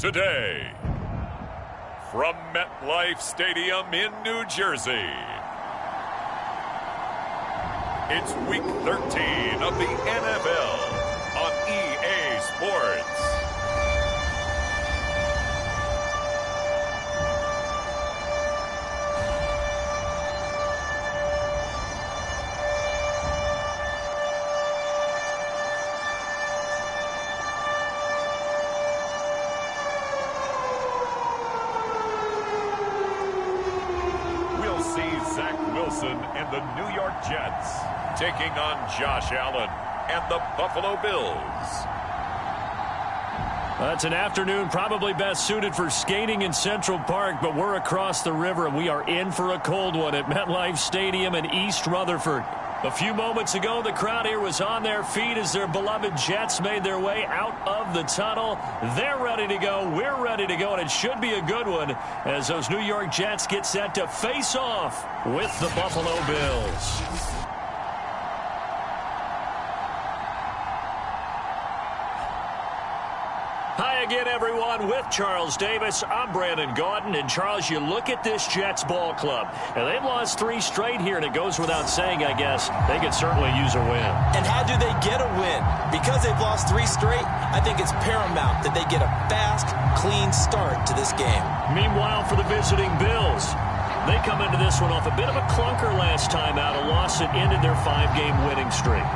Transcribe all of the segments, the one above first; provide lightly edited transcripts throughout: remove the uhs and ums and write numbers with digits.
today. From MetLife Stadium in New Jersey, it's Week 13 of the NFL on EA Sports. And the New York Jets taking on Josh Allen and the Buffalo Bills. It's an afternoon probably best suited for skating in Central Park, but we're across the river and we are in for a cold one at MetLife Stadium in East Rutherford. A few moments ago, the crowd here was on their feet as their beloved Jets made their way out of the tunnel. They're ready to go. We're ready to go, and it should be a good one as those New York Jets get set to face off with the Buffalo Bills. Hi again, everyone. With Charles Davis, I'm Brandon Gaudin. And, Charles, you look at this Jets ball club, and they've lost 3 straight here, and it goes without saying, I guess, they could certainly use a win. And how do they get a win? Because they've lost 3 straight, I think it's paramount that they get a fast, clean start to this game. Meanwhile, for the visiting Bills, they come into this one off a bit of a clunker last time out, a loss that ended their 5-game winning streak.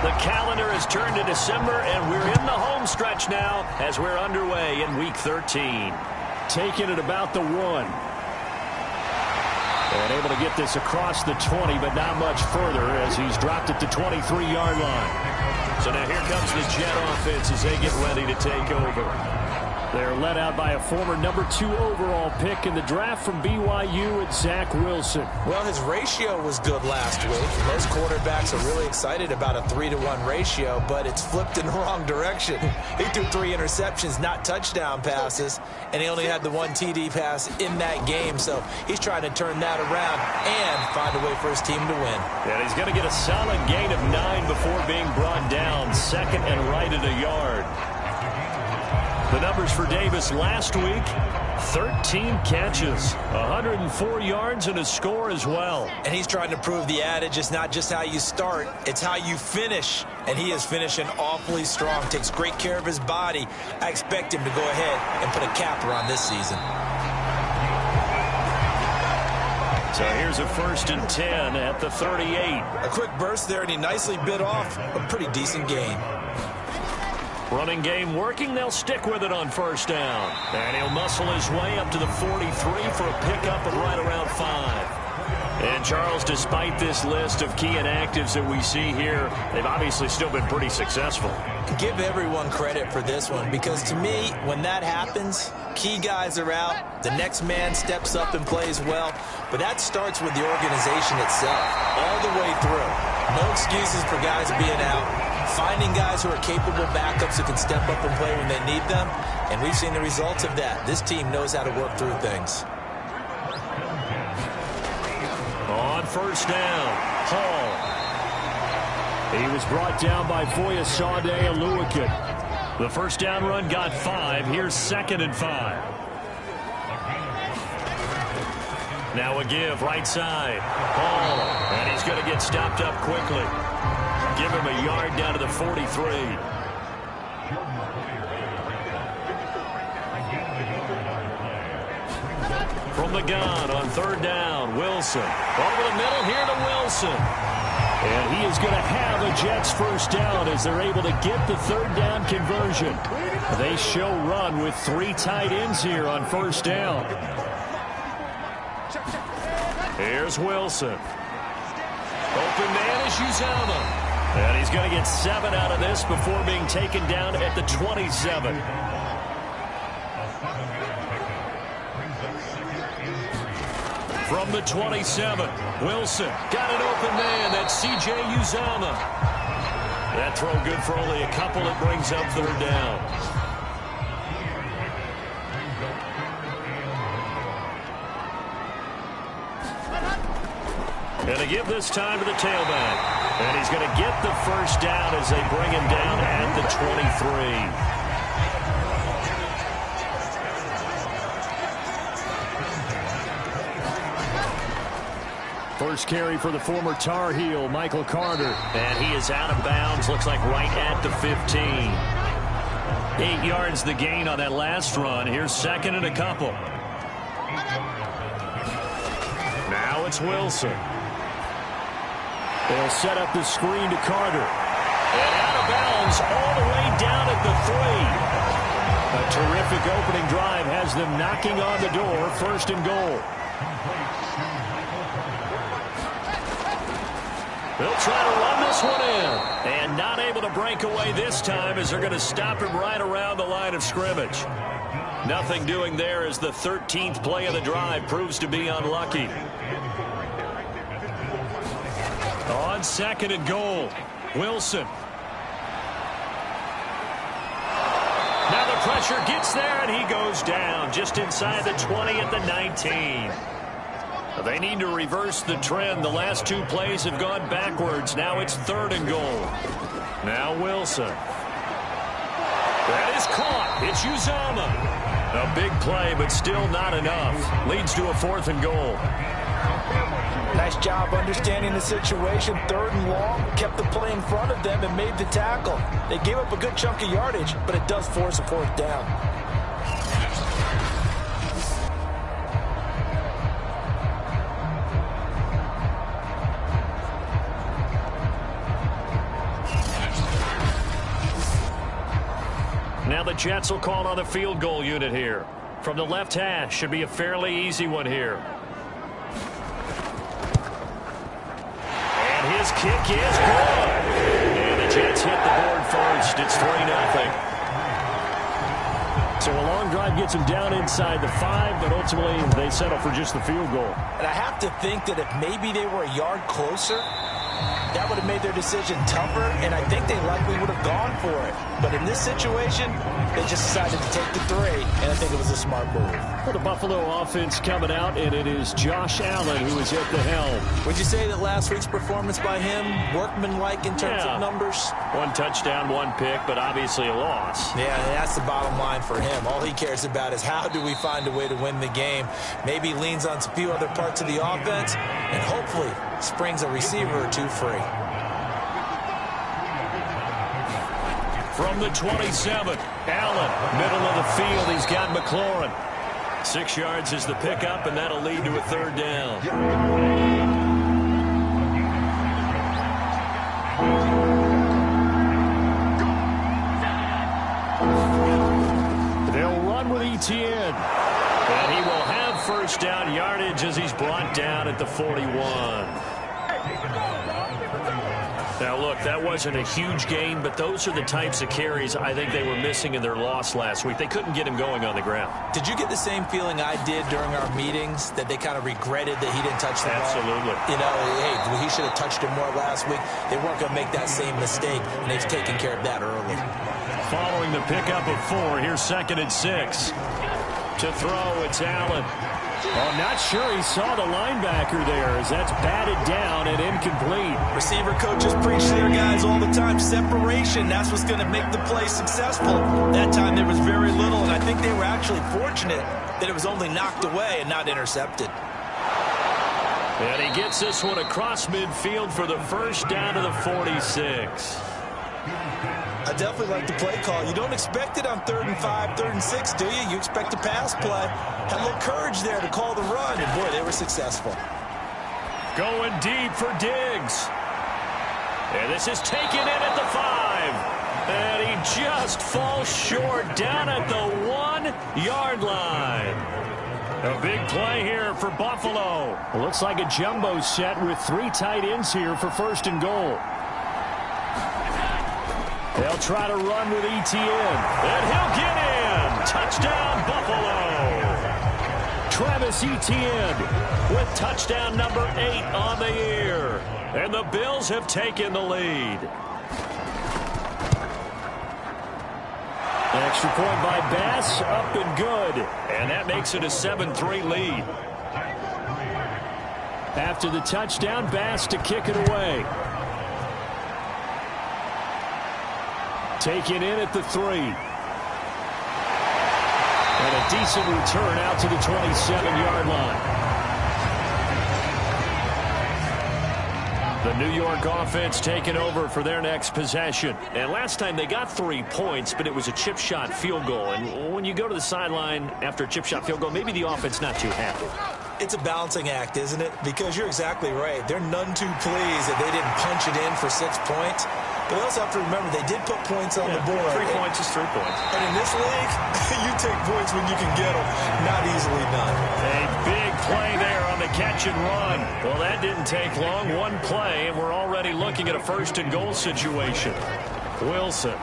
The calendar has turned to December, and we're in the home stretch now as we're underway in Week 13. Taking it about the 1. And able to get this across the 20, but not much further as he's dropped it to 23-yard line. So now here comes the Jet offense as they get ready to take over. They're led out by a former number 2 overall pick in the draft from BYU at Zach Wilson. Well, his ratio was good last week. Most quarterbacks are really excited about a 3-to-1 ratio, but it's flipped in the wrong direction. He threw 3 interceptions, not touchdown passes, and he only had the 1 TD pass in that game. So he's trying to turn that around and find a way for his team to win. And he's going to get a solid gain of 9 before being brought down, second and right at a yard. The numbers for Davis last week, 13 catches, 104 yards, and a score as well. And he's trying to prove the adage, it's not just how you start, it's how you finish. And he is finishing awfully strong, takes great care of his body. I expect him to go ahead and put a capper on this season. So here's a 1st and 10 at the 38. A quick burst there, and he nicely bit off a pretty decent gain. Running game working. They'll stick with it on 1st down. And he'll muscle his way up to the 43 for a pickup of right around 5. And, Charles, despite this list of key inactives that we see here, they've obviously still been pretty successful. Give everyone credit for this one, because to me, when that happens, key guys are out, the next man steps up and plays well, but that starts with the organization itself, all the way through. No excuses for guys being out. Finding guys who are capable backups who can step up and play when they need them, and we've seen the results of that. This team knows how to work through things. On 1st down, Hall. He was brought down by Foyesade Aluakin. The first down run got 5. Here's 2nd and 5. Now a give, right side. Ball, and he's going to get stopped up quickly. Give him a yard down to the 43. From the gun on 3rd down, Wilson. Over the middle here to Wilson. And he is going to have a Jets first down as they're able to get the 3rd down conversion. They show run with 3 tight ends here on 1st down. Here's Wilson. Open man is Uzomah. And he's going to get 7 out of this before being taken down at the 27. From the 27, Wilson got an open man. That's C.J. Uzomah. That throw good for only a couple. It brings up 3rd down. And they give this time to the tailback. And he's going to get the first down as they bring him down at the 23. First carry for the former Tar Heel, Michael Carter. And he is out of bounds, looks like right at the 15. 8 yards the gain on that last run. Here's 2nd and a couple. Now it's Wilson. They'll set up the screen to Carter. And out of bounds all the way down at the 3. A terrific opening drive has them knocking on the door. 1st and goal. They'll try to run this one in. And not able to break away this time as they're going to stop him right around the line of scrimmage. Nothing doing there as the 13th play of the drive proves to be unlucky. On 2nd and goal, Wilson. Now the pressure gets there, and he goes down just inside the 20 at the 19. They need to reverse the trend. The last 2 plays have gone backwards. Now it's 3rd and goal. Now Wilson. That is caught. It's Uzomah. A big play, but still not enough. Leads to a 4th and goal. Nice job understanding the situation. 3rd and long. Kept the play in front of them and made the tackle. They gave up a good chunk of yardage, but it does force a 4th down. Now the Jets will call on the field goal unit here. From the left hash, should be a fairly easy one here. And his kick is good. And the Jets hit the board first. It's 3-0. So a long drive gets them down inside the 5, but ultimately they settle for just the field goal. And I have to think that if maybe they were a yard closer, that would have made their decision tougher, and I think they likely would have gone for it. But in this situation, they just decided to take the 3, and I think it was a smart move. For the Buffalo offense coming out, and it is Josh Allen who is at the helm. Would you say that last week's performance by him, workmanlike in terms of numbers? 1 touchdown, 1 pick, but obviously a loss. Yeah, that's the bottom line for him. All he cares about is how do we find a way to win the game. Maybe leans on a few other parts of the offense, and hopefully springs a receiver or 2 free. From the 27, Allen, middle of the field. He's got McLaurin. 6 yards is the pickup, and that'll lead to a 3rd down. They'll run with Etienne. And he will have 1st down yardage as he's brought down at the 41. Now, look, that wasn't a huge gain, but those are the types of carries I think they were missing in their loss last week. They couldn't get him going on the ground. Did you get the same feeling I did during our meetings, that they kind of regretted that he didn't touch the ball? Absolutely. You know, hey, he should have touched it more last week. They weren't going to make that same mistake, and they've taken care of that early. Following the pickup of 4, here's 2nd and 6. To throw, it's Allen. Oh, not sure he saw the linebacker there as that's batted down and incomplete. Receiver coaches preach to their guys all the time. Separation, that's what's going to make the play successful. That time there was very little, and I think they were actually fortunate that it was only knocked away and not intercepted. And he gets this one across midfield for the first down to the 46. I definitely like the play call. You don't expect it on 3rd and 5, 3rd and 6, do you? You expect a pass play. Had a little courage there to call the run, and boy, they were successful. Going deep for Diggs. And this is taken in at the 5. And he just falls short down at the 1-yard line. A big play here for Buffalo. It looks like a jumbo set with 3 tight ends here for 1st and goal. They'll try to run with Etienne. And he'll get in. Touchdown, Buffalo. Travis Etienne with touchdown number 8 on the year. And the Bills have taken the lead. An extra point by Bass, up and good. And that makes it a 7-3 lead. After the touchdown, Bass to kick it away. Taken in at the 3. And a decent return out to the 27-yard line. The New York offense taking over for their next possession. And last time they got 3 points, but it was a chip shot field goal. And when you go to the sideline after a chip shot field goal, maybe the offense not too happy. It's a balancing act, isn't it? Because you're exactly right. They're none too pleased that they didn't punch it in for 6 points. But we also have to remember they did put points on the board. 3 points is 3 points. And in this league, you take points when you can get them. Not easily done. A big play there on the catch and run. Well, that didn't take long. 1 play, and we're already looking at a 1st and goal situation. Wilson.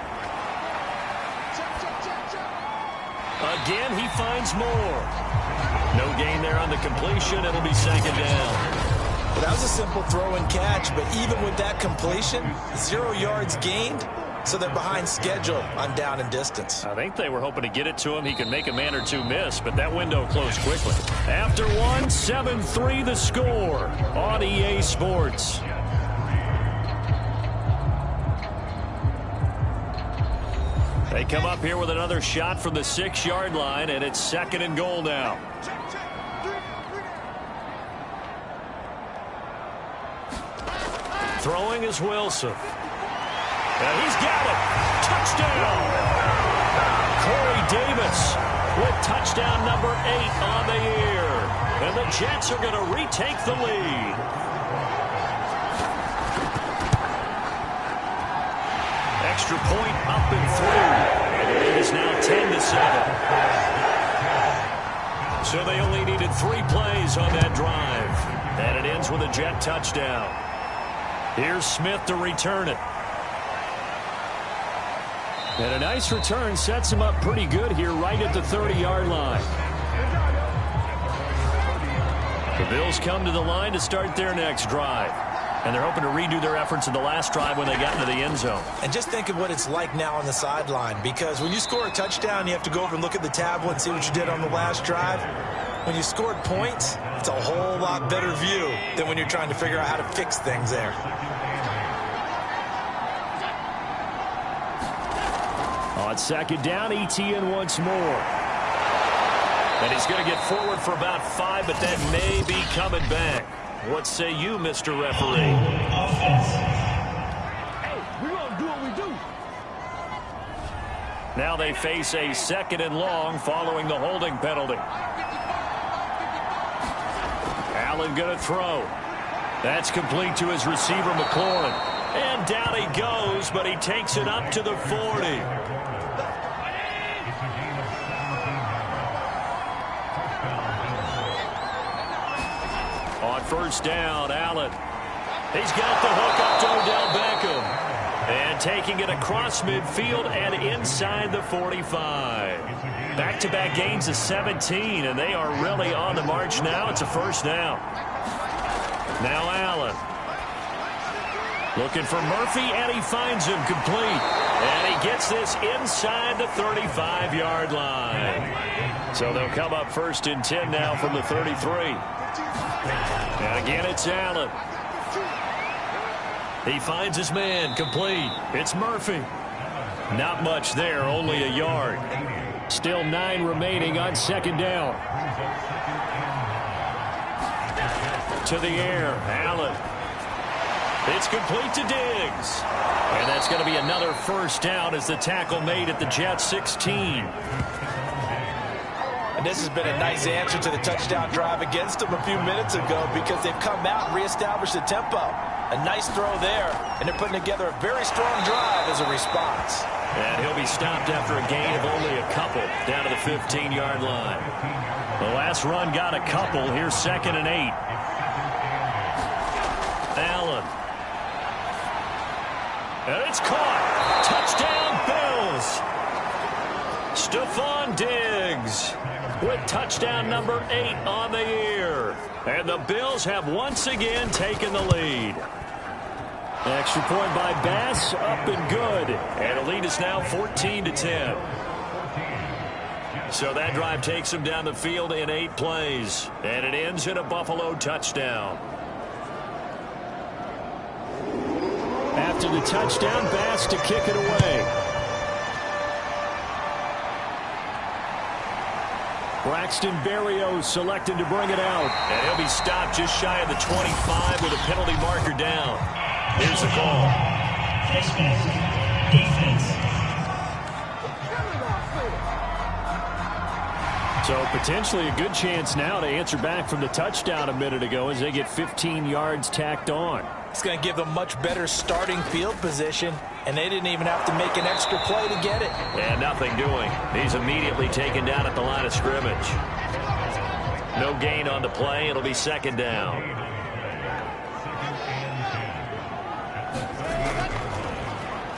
Again, he finds more. No gain there on the completion. It'll be 2nd down. Well, that was a simple throw and catch, but even with that completion, 0 yards gained, so they're behind schedule on down and distance. I think they were hoping to get it to him. He could make a man or 2 miss, but that window closed quickly. After 1, 7-3 the score on EA Sports. They come up here with another shot from the 6-yard line, and it's 2nd and goal now. Throwing is Wilson. And he's got it. Touchdown. Corey Davis with touchdown number 8 on the year. And the Jets are going to retake the lead. Extra point up and through. It is now 10-7. So they only needed 3 plays on that drive. And it ends with a Jet touchdown. Here's Smith to return it. And a nice return sets him up pretty good here right at the 30-yard line. The Bills come to the line to start their next drive. And they're hoping to redo their efforts in the last drive when they got into the end zone. And just think of what it's like now on the sideline, because when you score a touchdown, you have to go over and look at the tablet and see what you did on the last drive. When you scored points, it's a whole lot better view than when you're trying to figure out how to fix things there. On 2nd down, Etienne once more. And he's going to get forward for about 5, but that may be coming back. What say you, Mr. Referee? Hey, we're going to do what we do. Now they face a 2nd and long following the holding penalty. Allen going to throw. That's complete to his receiver, McLaurin. And down he goes, but he takes it up to the 40. On 1st down, Allen. He's got the hook up to Odell Beckham. And taking it across midfield and inside the 45. Back-to-back gains of 17, and they are really on the march now. It's a 1st down. Now Allen. Looking for Murphy, and he finds him complete. And he gets this inside the 35-yard line. So they'll come up 1st and 10 now from the 33. And again, it's Allen. He finds his man, complete. It's Murphy. Not much there, only a yard. Still 9 remaining on 2nd down. To the air, Allen. It's complete to Diggs. And that's going to be another 1st down as the tackle made at the Jets 16. And this has been a nice answer to the touchdown drive against them a few minutes ago because they've come out and reestablished the tempo. A nice throw there, and they're putting together a very strong drive as a response. And he'll be stopped after a gain of only a couple down to the 15-yard line. The last run got a couple. Here's 2nd and 8. Allen. And it's caught. Touchdown, Bills. Stephon Diggs with touchdown number 8 on the year. And the Bills have once again taken the lead. Extra point by Bass, up and good. And the lead is now 14-10. So that drive takes them down the field in 8 plays. And it ends in a Buffalo touchdown. After the touchdown, Bass to kick it away. Braxton Berrios selected to bring it out. And he'll be stopped just shy of the 25 with a penalty marker down. Here's the call. Defense. So potentially a good chance now to answer back from the touchdown a minute ago as they get 15 yards tacked on. It's going to give them much better starting field position, and they didn't even have to make an extra play to get it. And nothing doing. He's immediately taken down at the line of scrimmage. No gain on the play. It'll be 2nd down.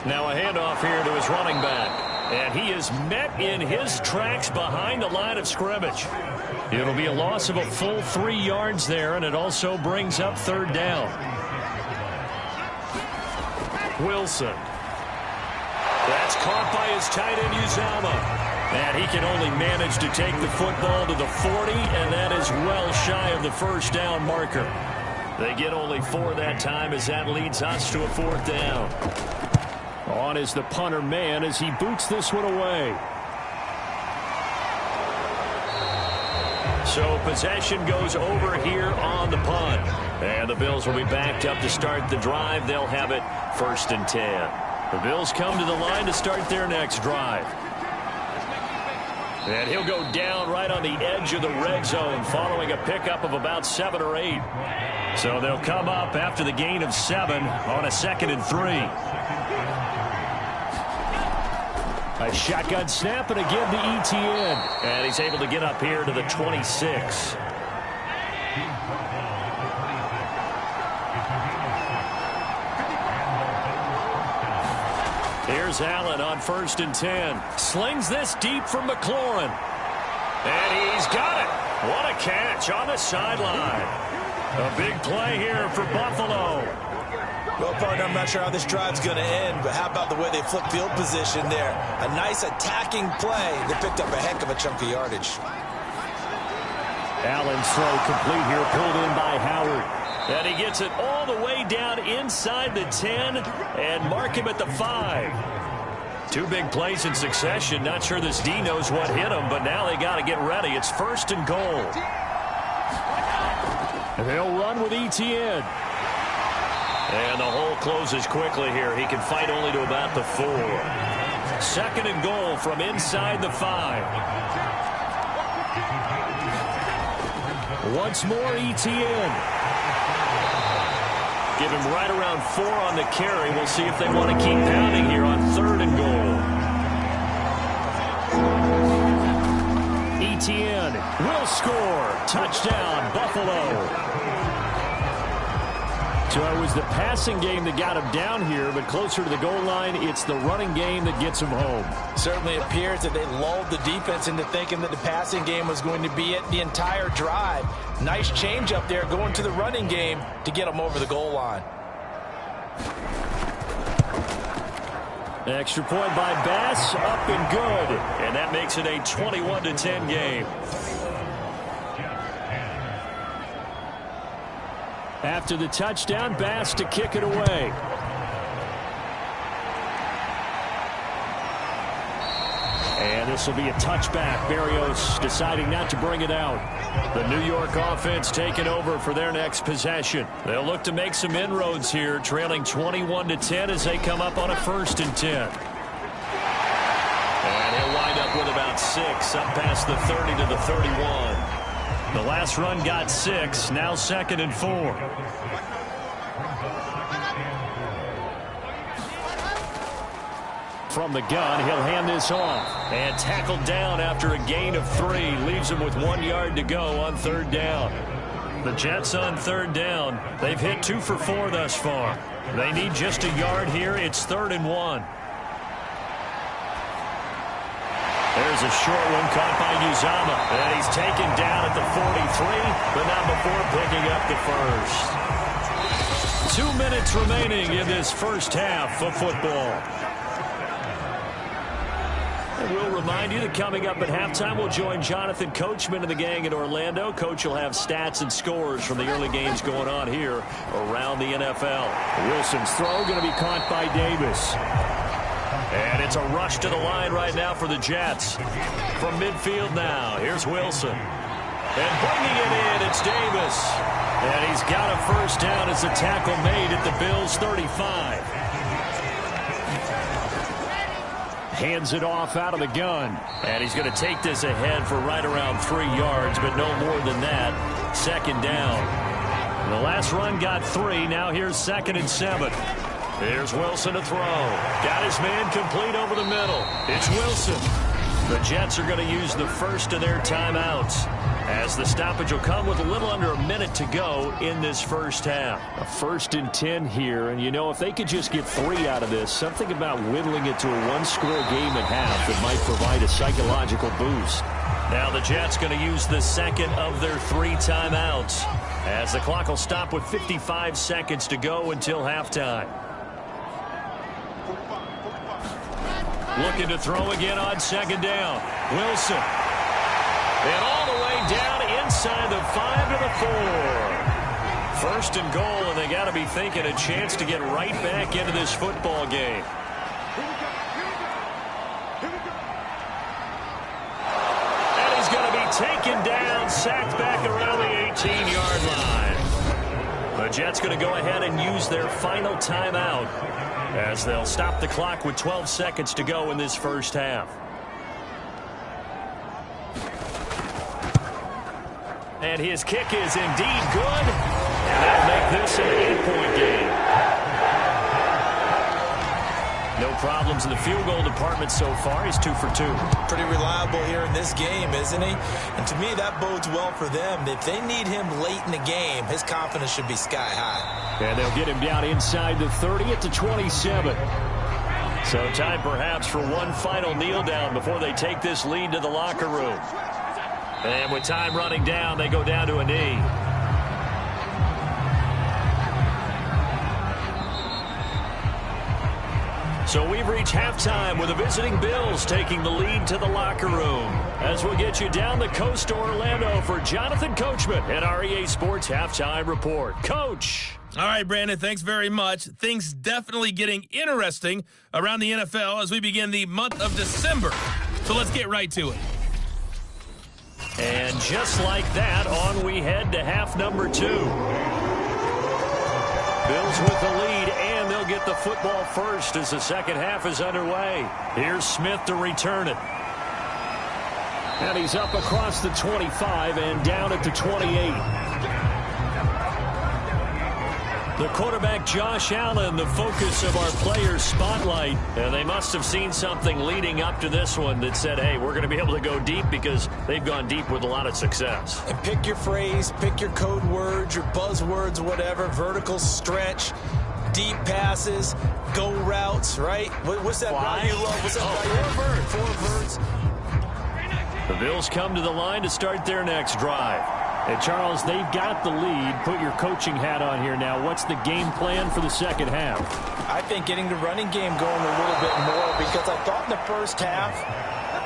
Now a handoff here to his running back. And he is met in his tracks behind the line of scrimmage. It'll be a loss of a full 3 yards there, and it also brings up 3rd down. Wilson. That's caught by his tight end, Uzama. And he can only manage to take the football to the 40, and that is well shy of the 1st down marker. They get only 4 that time as that leads us to a 4th down. On is the punter man as he boots this one away. So possession goes over here on the punt. And the Bills will be backed up to start the drive. They'll have it 1st and 10. The Bills come to the line to start their next drive. And he'll go down right on the edge of the red zone following a pickup of about 7 or 8. So they'll come up after the gain of 7 on a 2nd and 3. A shotgun snap and again to Etienne. And he's able to get up here to the 26. Here's Allen on 1st and 10. Slings this deep from McLaurin. And he's got it. What a catch on the sideline. A big play here for Buffalo. Well, partner, I'm not sure how this drive's going to end, but how about the way they flip field position there? A nice attacking play. They picked up a heck of a chunk of yardage. Allen's throw complete here, pulled in by Howard. And he gets it all the way down inside the 10 and mark him at the 5. 2 big plays in succession. Not sure this D knows what hit him, but now they got to get ready. It's 1st and goal. And they'll run with Etienne. And the hole closes quickly here. He can fight only to about the 4. 2nd and goal from inside the 5. Once more, Etienne. Give him right around 4 on the carry. We'll see if they want to keep pounding here on 3rd and goal. Etienne will score. Touchdown, Buffalo. So it was the passing game that got him down here, but closer to the goal line, it's the running game that gets him home. Certainly appears that they lulled the defense into thinking that the passing game was going to be it the entire drive. Nice change up there going to the running game to get them over the goal line. Extra point by Bass, up and good. And that makes it a 21-10 game. After the touchdown, Bass to kick it away. And this will be a touchback. Berrios deciding not to bring it out. The New York offense taking over for their next possession. They'll look to make some inroads here, trailing 21-10 as they come up on a 1st and 10. And he'll wind up with about 6, up past the 30 to the 31. The last run got 6, now 2nd and 4. From the gun, he'll hand this off. And tackled down after a gain of 3. Leaves him with 1 yard to go on 3rd down. The Jets on 3rd down. They've hit 2 for 4 thus far. They need just a yard here. It's 3rd and 1. There's a short one caught by Uzama. And he's taken down at the 43, but not before picking up the first. 2 minutes remaining in this first half of football. And we'll remind you that coming up at halftime, we'll join Jonathan Coachman and the gang in Orlando. Coach will have stats and scores from the early games going on here around the NFL. Wilson's throw going to be caught by Davis. And it's a rush to the line right now for the Jets. From midfield now, here's Wilson. And bringing it in, it's Davis. And he's got a first down as the tackle made at the Bills' 35. Hands it off out of the gun. And he's going to take this ahead for right around 3 yards, but no more than that. 2nd down. The last run got 3. Now here's 2nd and 7. Here's Wilson to throw. Got his man complete over the middle. It's Wilson. The Jets are going to use the first of their timeouts, as the stoppage will come with a little under a minute to go in this first half. A 1st and 10 here, and you know, if they could just get 3 out of this, something about whittling it to a 1-score game at half that might provide a psychological boost. Now the Jets going to use the second of their 3 timeouts, as the clock will stop with 55 seconds to go until halftime. Looking to throw again on 2nd down. Wilson. And all the way down inside the 5 to the 4. 1st and goal, and they got to be thinking a chance to get right back into this football game. And he's going to be taken down, sacked back around the 18-yard line. The Jets going to go ahead and use their final timeout, as they'll stop the clock with 12 seconds to go in this first half. And his kick is indeed good. And that'll make this an 8-point game. No problems in the field goal department so far. He's 2 for 2. Pretty reliable here in this game, isn't he? And to me, that bodes well for them. If they need him late in the game, his confidence should be sky high. And they'll get him down inside the 30 at the 27. So time perhaps for one final kneel down before they take this lead to the locker room. And with time running down, they go down to a knee. So we've reached halftime with the visiting Bills taking the lead to the locker room. As we'll get you down the coast to Orlando for Jonathan Coachman at our EA Sports Halftime Report. Coach. All right, Brandon, thanks very much. Things definitely getting interesting around the NFL as we begin the month of December. So let's get right to it. And just like that, on we head to half number 2. Bills with the lead, and they'll get the football first as the second half is underway. Here's Smith to return it. And he's up across the 25 and down at the 28. The quarterback, Josh Allen, the focus of our players' spotlight. And they must have seen something leading up to this one that said, hey, we're going to be able to go deep, because they've gone deep with a lot of success. And pick your phrase, pick your code words, your buzzwords, whatever. Vertical stretch, deep passes, go routes, right? What's that route you love? What's that route? Four birds. The Bills come to the line to start their next drive. And, Charles, they've got the lead. Put your coaching hat on here now. What's the game plan for the second half? I think getting the running game going a little bit more, because I thought in the first half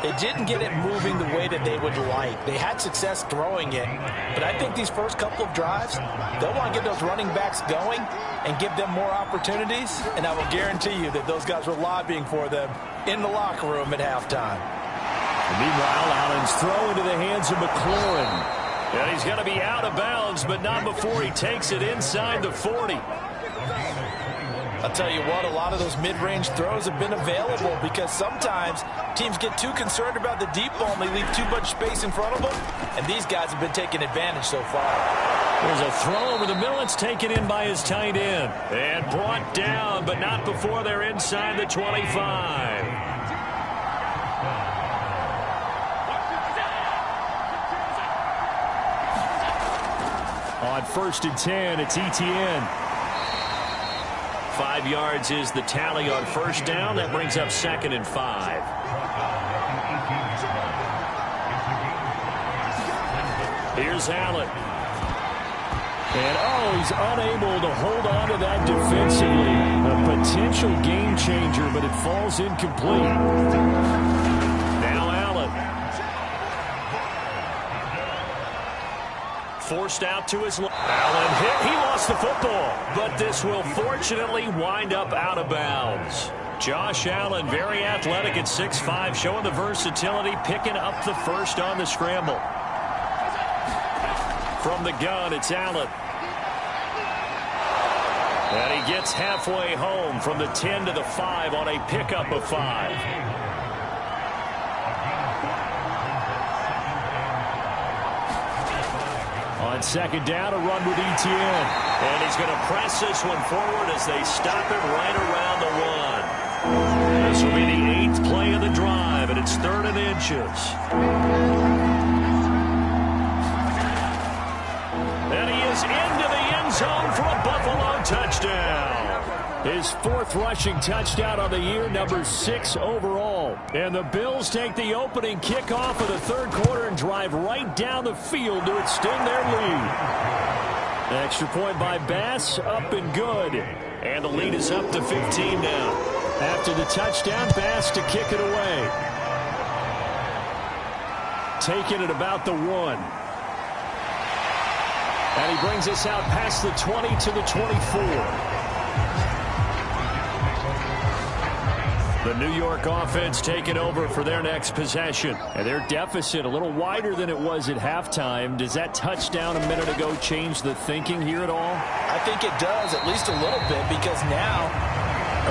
they didn't get it moving the way that they would like. They had success throwing it, but I think these first couple of drives, they'll want to get those running backs going and give them more opportunities, and I will guarantee you that those guys were lobbying for them in the locker room at halftime. And meanwhile, Allen's throw into the hands of McLaurin. And he's going to be out of bounds, but not before he takes it inside the 40. I'll tell you what, a lot of those mid-range throws have been available because sometimes teams get too concerned about the deep ball and they leave too much space in front of them, and these guys have been taking advantage so far. There's a throw over the middle. It's taken in by his tight end. And brought down, but not before they're inside the 25. On 1st and 10, it's Etienne. 5 yards is the tally on first down. That brings up 2nd and 5. Here's Allen. And, he's unable to hold on to that defensively. A potential game changer, but it falls incomplete. Now Allen. Forced out to his left. Allen hit. He lost the football, but this will fortunately wind up out of bounds. Josh Allen, very athletic at 6'5", showing the versatility, picking up the first on the scramble. From the gun, it's Allen. And he gets halfway home from the 10 to the 5 on a pickup of 5. On 2nd down, a run with Etienne. And he's going to press this one forward as they stop him right around the 1. This will be the 8th play of the drive, and it's 3rd and inches. And he is into the end zone for a Buffalo touchdown. His 4th rushing touchdown on the year, number 6 overall. And the Bills take the opening kickoff of the 3rd quarter and drive right down the field to extend their lead. Extra point by Bass, up and good. And the lead is up to 15 now. After the touchdown, Bass to kick it away. Taking it about the 1. And he brings us out past the 20 to the 24. The New York offense taking over for their next possession. And their deficit a little wider than it was at halftime. Does that touchdown a minute ago change the thinking here at all? I think it does, at least a little bit, because now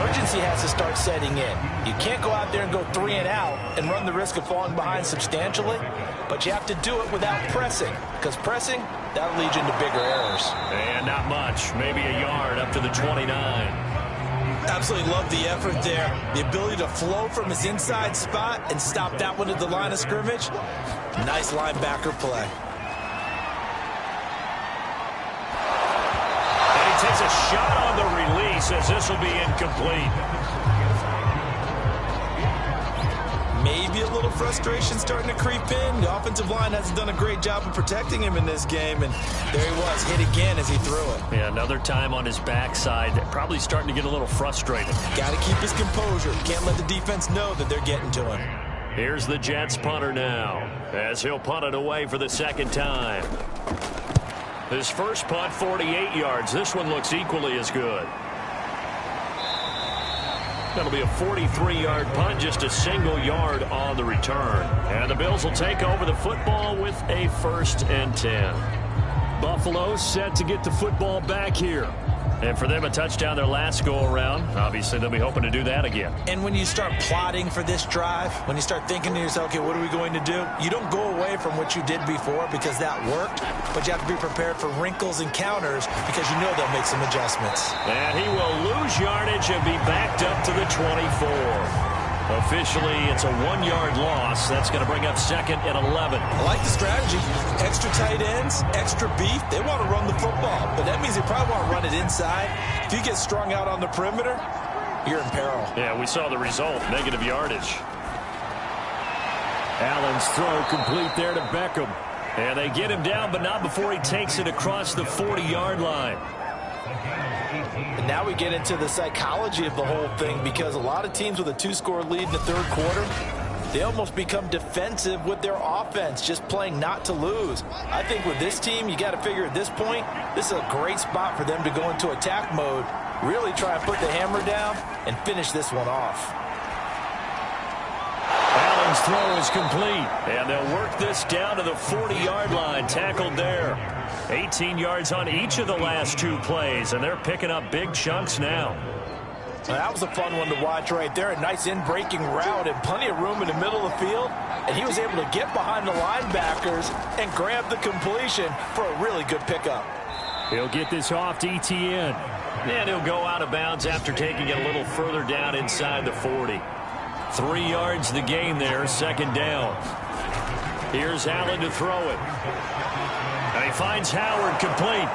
urgency has to start setting in. You can't go out there and go 3 and out and run the risk of falling behind substantially, but you have to do it without pressing, because pressing, that'll lead you into bigger errors. And not much, maybe a yard up to the 29. Absolutely love the effort there. The ability to flow from his inside spot and stop that one at the line of scrimmage. Nice linebacker play. And he takes a shot on the release as this will be incomplete. Maybe a little frustration starting to creep in. The offensive line hasn't done a great job of protecting him in this game, and there he was, hit again as he threw it. Yeah, another time on his backside, probably starting to get a little frustrated. Got to keep his composure. Can't let the defense know that they're getting to him. Here's the Jets punter now, as he'll punt it away for the 2nd time. His first punt, 48 yards. This one looks equally as good. That'll be a 43-yard punt, just a single yard on the return. And the Bills will take over the football with a 1st and 10. Buffalo set to get the football back here. And for them, a touchdown their last go-around. Obviously, they'll be hoping to do that again. And when you start plotting for this drive, when you start thinking to yourself, okay, what are we going to do? You don't go away from what you did before because that worked, but you have to be prepared for wrinkles and counters because you know they'll make some adjustments. And he will lose yardage and be backed up to the 24. Officially, it's a 1-yard loss. That's going to bring up 2nd and 11. I like the strategy. Extra tight ends, extra beef. They want to run the football, but that means they probably want to run it inside. If you get strung out on the perimeter, you're in peril. Yeah, we saw the result, negative yardage. Allen's throw complete there to Beckham. And they get him down, but not before he takes it across the 40-yard line. And now we get into the psychology of the whole thing, because a lot of teams with a 2-score lead in the third quarter, they almost become defensive with their offense, just playing not to lose. I think with this team, you got to figure at this point, this is a great spot for them to go into attack mode, really try and put the hammer down and finish this one off. Allen's throw is complete, and they'll work this down to the 40-yard line, tackled there. 18 yards on each of the last 2 plays, and they're picking up big chunks now. That was a fun one to watch right there. A nice in-breaking route and plenty of room in the middle of the field. And he was able to get behind the linebackers and grab the completion for a really good pickup. He'll get this off to Etienne. And he'll go out of bounds after taking it a little further down inside the 40. 3 yards the gain there, second down. Here's Allen to throw it. And he finds Howard complete.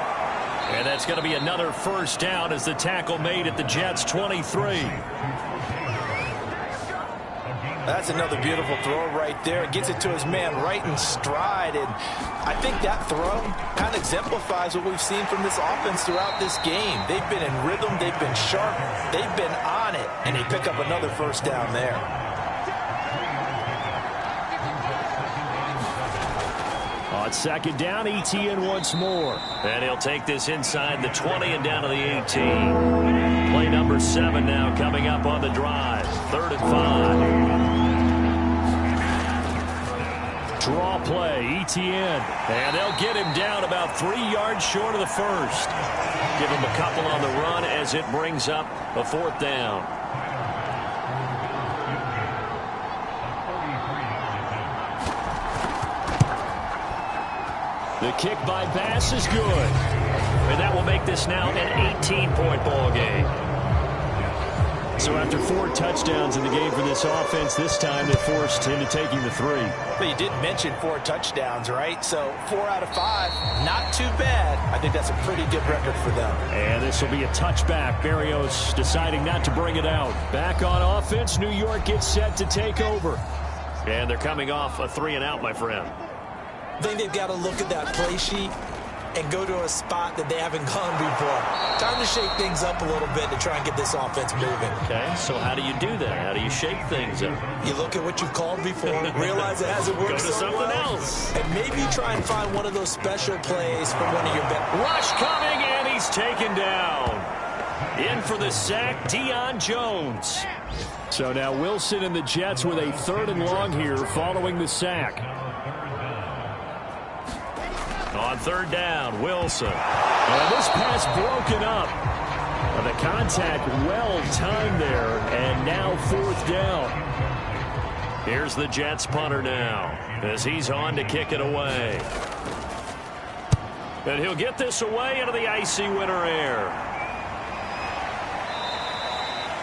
And that's going to be another first down as the tackle made at the Jets' 23. That's another beautiful throw right there. Gets it to his man right in stride. And I think that throw kind of exemplifies what we've seen from this offense throughout this game. They've been in rhythm. They've been sharp. They've been on it. And they pick up another first down there. On second down, Etienne once more. And he'll take this inside the 20 and down to the 18. Play number 7 now coming up on the drive. 3rd and 5. Draw play, Etienne. And they'll get him down about 3 yards short of the first. Give him a couple on the run as it brings up a 4th down. The kick by Bass is good. And that will make this now an 18-point ball game. So after 4 touchdowns in the game for this offense, this time they forced into taking the 3. But you did mention 4 touchdowns, right? So 4 out of 5, not too bad. I think that's a pretty good record for them. And this will be a touchback. Berrios deciding not to bring it out. Back on offense, New York gets set to take over. And they're coming off a 3-and-out, my friend. I think they've got to look at that play sheet and go to a spot that they haven't gone before. Time to shake things up a little bit to try and get this offense moving. Okay, so how do you do that? How do you shake things up? You look at what you've called before, realize it hasn't worked so well. Go to something else. And maybe try and find one of those special plays from one of your best. Rush coming, and he's taken down. In for the sack, Deion Jones. So now Wilson and the Jets with a 3rd and long here following the sack. On 3rd down, Wilson. And this pass broken up. The contact well timed there, and now 4th down. Here's the Jets punter now as he's on to kick it away. And he'll get this away into the icy winter air.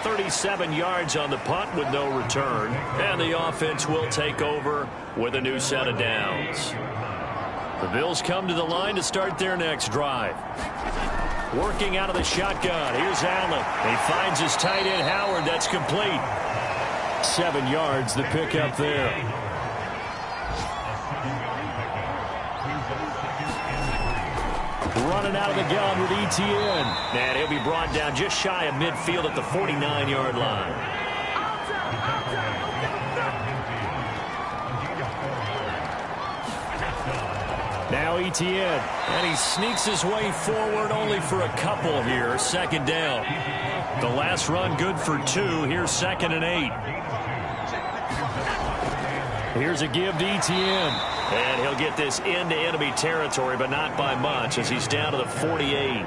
37 yards on the punt with no return. And the offense will take over with a new set of downs. The Bills come to the line to start their next drive. Working out of the shotgun. Here's Allen. He finds his tight end, Howard. That's complete. 7 yards, the pickup there. Running out of the gun with Etienne. And he'll be brought down just shy of midfield at the 49-yard line. Now Etienne, and he sneaks his way forward only for a couple here. 2nd down. The last run good for 2. Here's 2nd and 8. Here's a give to Etienne. And he'll get this into enemy territory, but not by much as he's down to the 48.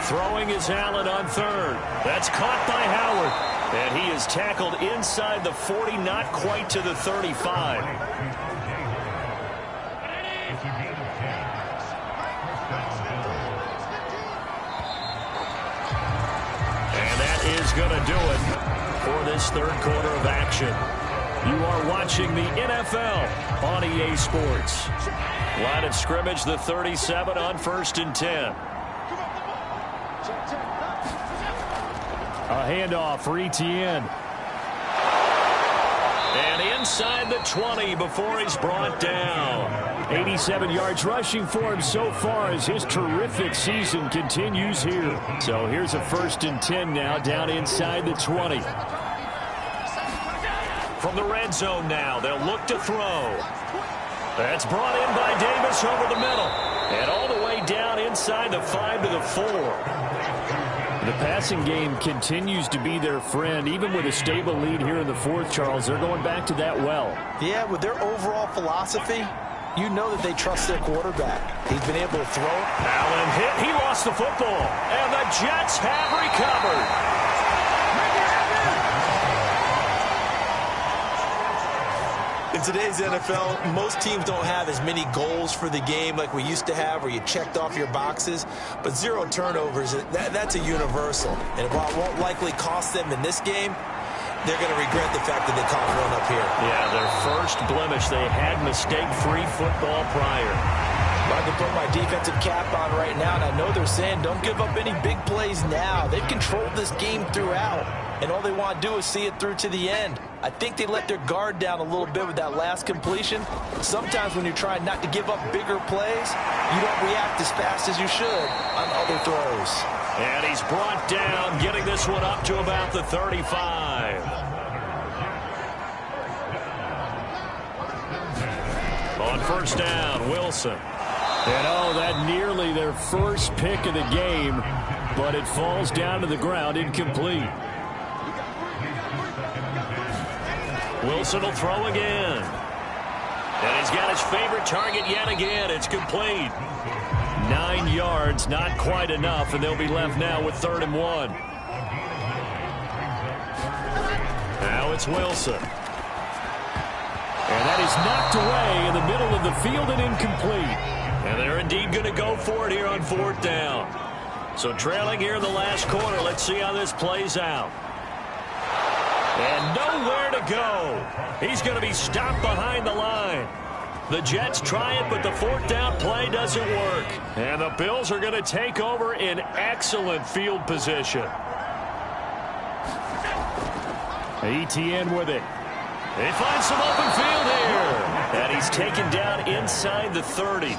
Throwing is Allen on 3rd. That's caught by Howard. And he is tackled inside the 40, not quite to the 35. And that is going to do it for this 3rd quarter of action. You are watching the NFL on EA Sports. Line of scrimmage, the 37 on 1st and 10. A handoff for Etienne. inside the 20 before he's brought down. 87 yards rushing for him so far as his terrific season continues here. So here's a 1st and 10 now, down inside the 20. From the red zone now, they'll look to throw. That's brought in by Davis over the middle. And all the way down inside the 5 to the 4. The passing game continues to be their friend. Even with a stable lead here in the 4th, Charles, they're going back to that well. Yeah, with their overall philosophy, you know that they trust their quarterback. He's been able to throw. Allen hit. He lost the football. And the Jets have recovered. In today's NFL, most teams don't have as many goals for the game like we used to have, where you checked off your boxes. But 0 turnovers, that's a universal. And while it won't likely cost them in this game, they're going to regret the fact that they caught one up here. Yeah, their first blemish. They had mistake-free football prior. I can put my defensive cap on right now, and I know they're saying don't give up any big plays now. They've controlled this game throughout, and all they want to do is see it through to the end. I think they let their guard down a little bit with that last completion. Sometimes when you're trying not to give up bigger plays, you don't react as fast as you should on other throws. And he's brought down, getting this one up to about the 35. On 1st down, Wilson. And oh, that nearly their first pick of the game, but it falls down to the ground incomplete. Wilson will throw again. And he's got his favorite target yet again. It's complete. 9 yards, not quite enough, and they'll be left now with 3rd and 1. Now it's Wilson. And that is knocked away in the middle of the field and incomplete. And they're indeed going to go for it here on 4th down. So trailing here in the last quarter. Let's see how this plays out. And nowhere to go. He's going to be stopped behind the line. The Jets try it, but the 4th down play doesn't work. And the Bills are going to take over in excellent field position. ETN with it. They find some open field here. And he's taken down inside the 30.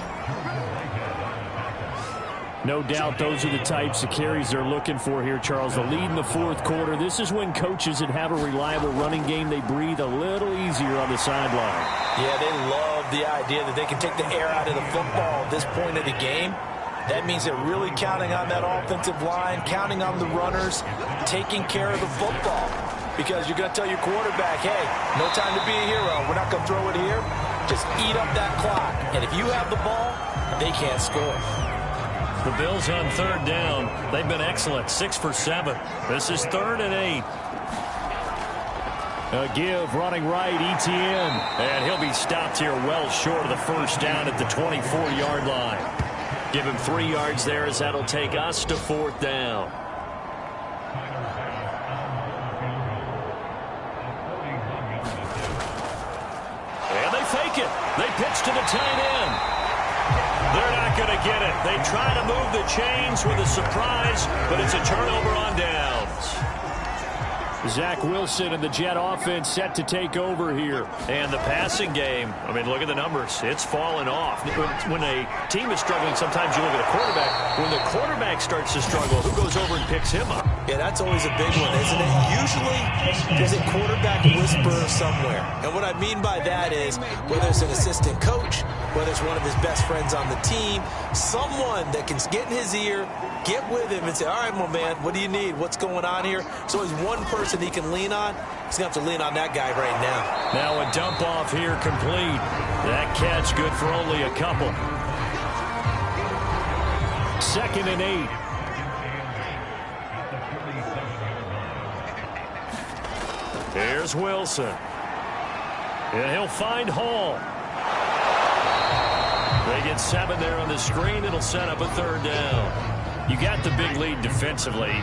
No doubt those are the types of carries they're looking for here, Charles. The lead in the 4th quarter. This is when coaches that have a reliable running game, they breathe a little easier on the sideline. Yeah, they love the idea that they can take the air out of the football at this point of the game. That means they're really counting on that offensive line, counting on the runners, taking care of the football. Because you're going to tell your quarterback, hey, no time to be a hero. We're not going to throw it here. Just eat up that clock. And if you have the ball, they can't score. The Bills on 3rd down. They've been excellent, 6 for 7. This is 3rd and 8. A give, running right, ETN. And he'll be stopped here well short of the 1st down at the 24-yard line. Give him 3 yards there as that'll take us to 4th down. And they fake it. They pitch to the tight end. They're not going to get it. They try to move the chains with a surprise, but it's a turnover on downs. Zach Wilson and the Jet offense set to take over here. And the passing game, I mean, look at the numbers. It's fallen off. When a team is struggling, sometimes you look at a quarterback. When the quarterback starts to struggle, who goes over and picks him up? Yeah, that's always a big one, isn't it? Usually, there's a quarterback whisperer somewhere. And what I mean by that is, whether it's an assistant coach, whether it's one of his best friends on the team, someone that can get in his ear, get with him and say, all right, my man, what do you need? What's going on here? So he's one person he can lean on. He's going to have to lean on that guy right now. Now a dump off here complete. That catch good for only a couple. 2nd and 8. Here's Wilson. And he'll find Hall. They get 7 there on the screen. It'll set up a 3rd down. You got the big lead defensively.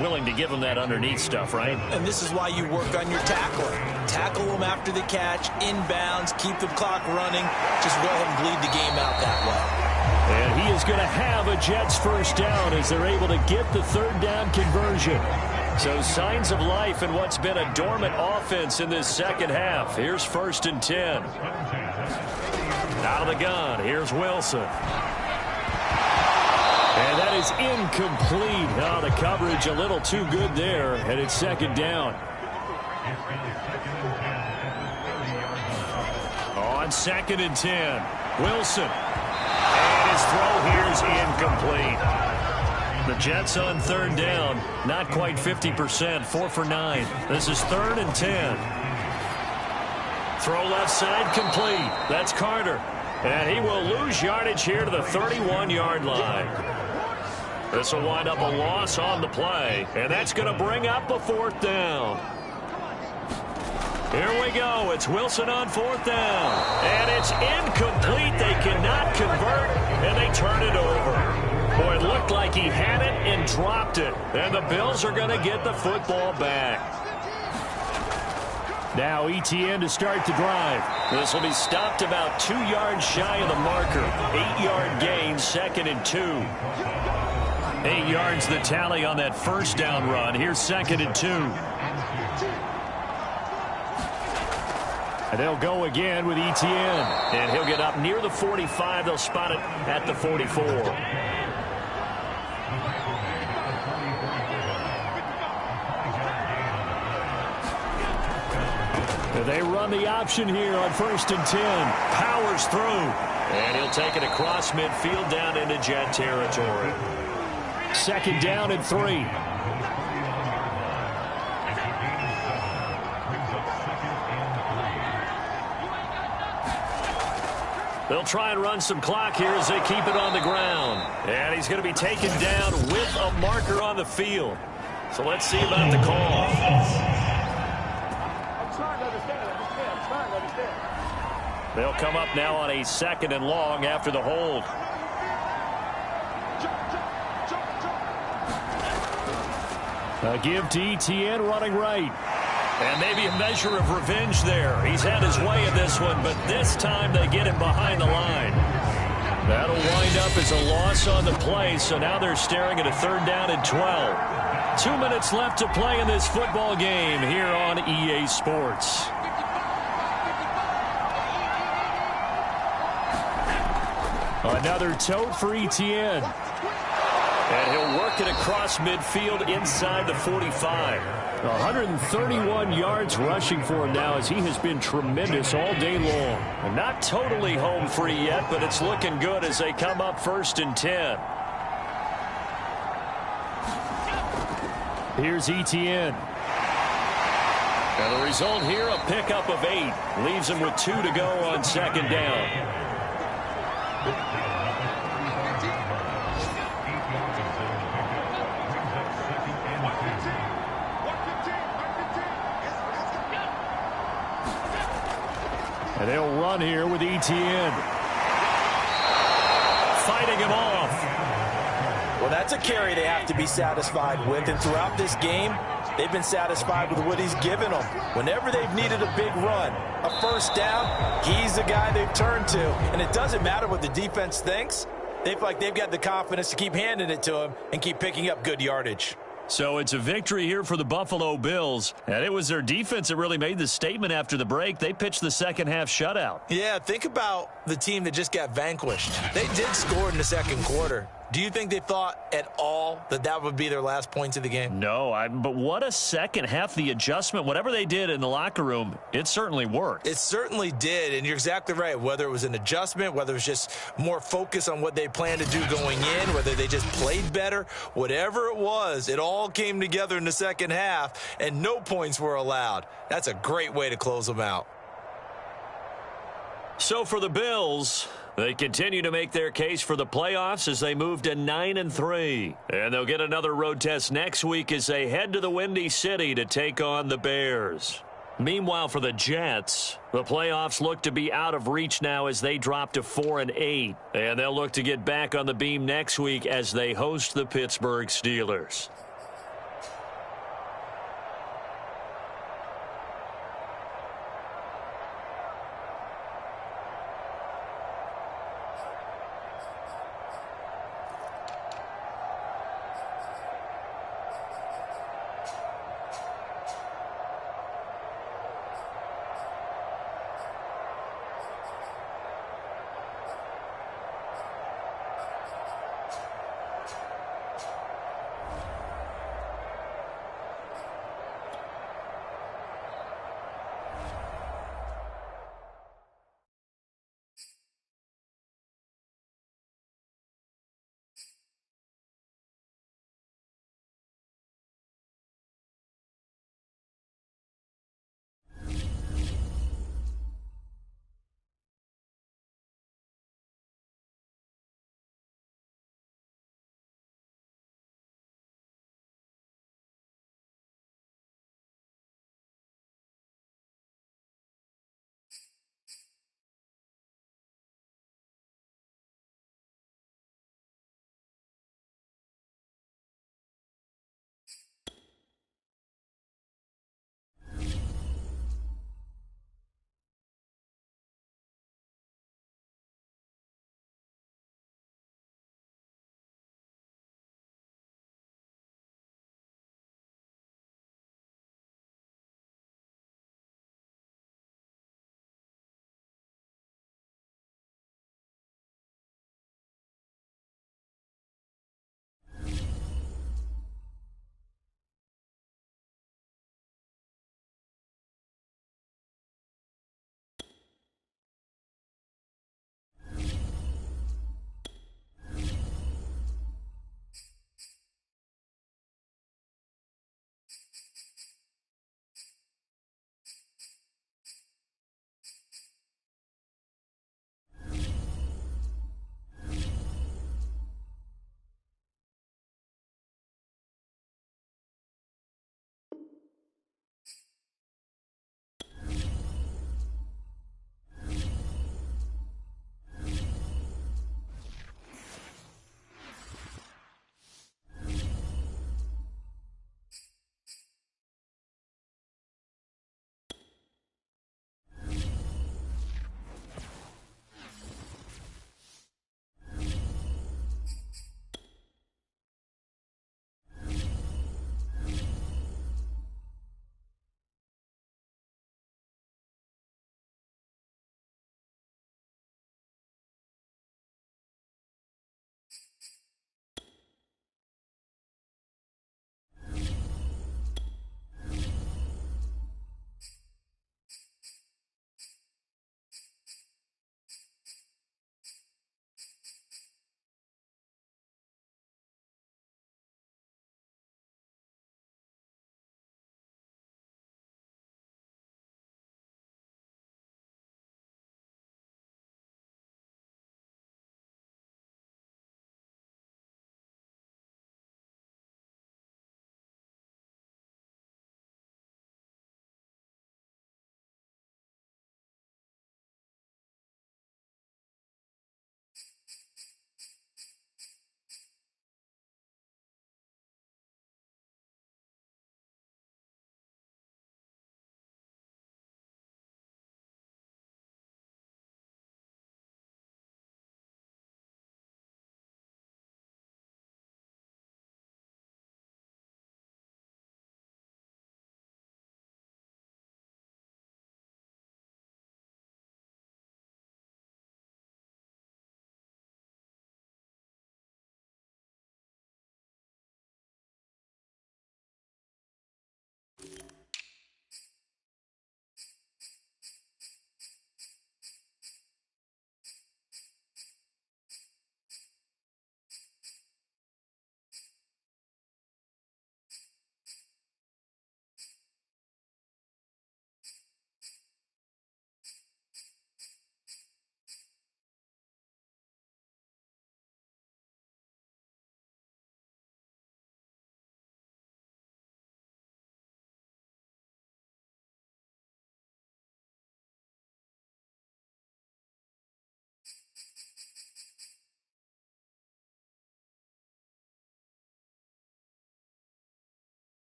Willing to give them that underneath stuff, right? And this is why you work on your tackling. Tackle them after the catch, inbounds, keep the clock running. Just go ahead and bleed the game out that way. And he is going to have a Jets 1st down as they're able to get the 3rd down conversion. So signs of life in what's been a dormant offense in this second half. Here's 1st and 10. Out of the gun, here's Wilson. And that is incomplete. Oh, the coverage a little too good there, and it's 2nd down. On 2nd and 10, Wilson. And his throw here is incomplete. The Jets on 3rd down, not quite 50%, 4 for 9. This is 3rd and 10. Throw left side complete. That's Carter. And he will lose yardage here to the 31-yard line. This will wind up a loss on the play, and that's going to bring up a 4th down. Here we go. It's Wilson on 4th down. And it's incomplete. They cannot convert, and they turn it over. Boy, it looked like he had it and dropped it. And the Bills are going to get the football back. Now ETN to start the drive. This will be stopped about 2 yards shy of the marker. 8-yard gain, 2nd and 2. 8 yards the tally on that 1st down run. Here's 2nd and 2. And they'll go again with ETN. And he'll get up near the 45. They'll spot it at the 44. They run the option here on 1st and 10. Powers through. And he'll take it across midfield down into Jet territory. 2nd down and 3. They'll try and run some clock here as they keep it on the ground. And he's going to be taken down with a marker on the field. So let's see about the call. They'll come up now on a 2nd and long after the hold. A give to ETN running right. And maybe a measure of revenge there. He's had his way in this one, but this time they get him behind the line. That'll wind up as a loss on the play, so now they're staring at a 3rd down and 12. 2 minutes left to play in this football game here on EA Sports. Another tote for ETN. And he'll work it across midfield inside the 45. 131 yards rushing for him now as he has been tremendous all day long. And not totally home free yet, but it's looking good as they come up 1st and 10. Here's ETN. And the result here, a pickup of 8. Leaves him with 2 to go on 2nd down. And they'll run here with ETN. Fighting him off. Well, that's a carry they have to be satisfied with. And throughout this game, they've been satisfied with what he's given them. Whenever they've needed a big run, a 1st down, he's the guy they've turned to. And it doesn't matter what the defense thinks. They feel like they've got the confidence to keep handing it to him and keep picking up good yardage. So it's a victory here for the Buffalo Bills. And it was their defense that really made the statement after the break. They pitched the second half shutout. Yeah, think about the team that just got vanquished. They did score in the 2nd quarter. Do you think they thought at all that that would be their last points of the game? No, but what a second half. The adjustment, whatever they did in the locker room, it certainly worked. It certainly did, and you're exactly right. Whether it was an adjustment, whether it was just more focus on what they planned to do going in, whether they just played better, whatever it was, it all came together in the second half, and no points were allowed. That's a great way to close them out. So for the Bills, they continue to make their case for the playoffs as they move to 9-3. And they'll get another road test next week as they head to the Windy City to take on the Bears. Meanwhile, for the Jets, the playoffs look to be out of reach now as they drop to 4-8. And they'll look to get back on the beam next week as they host the Pittsburgh Steelers.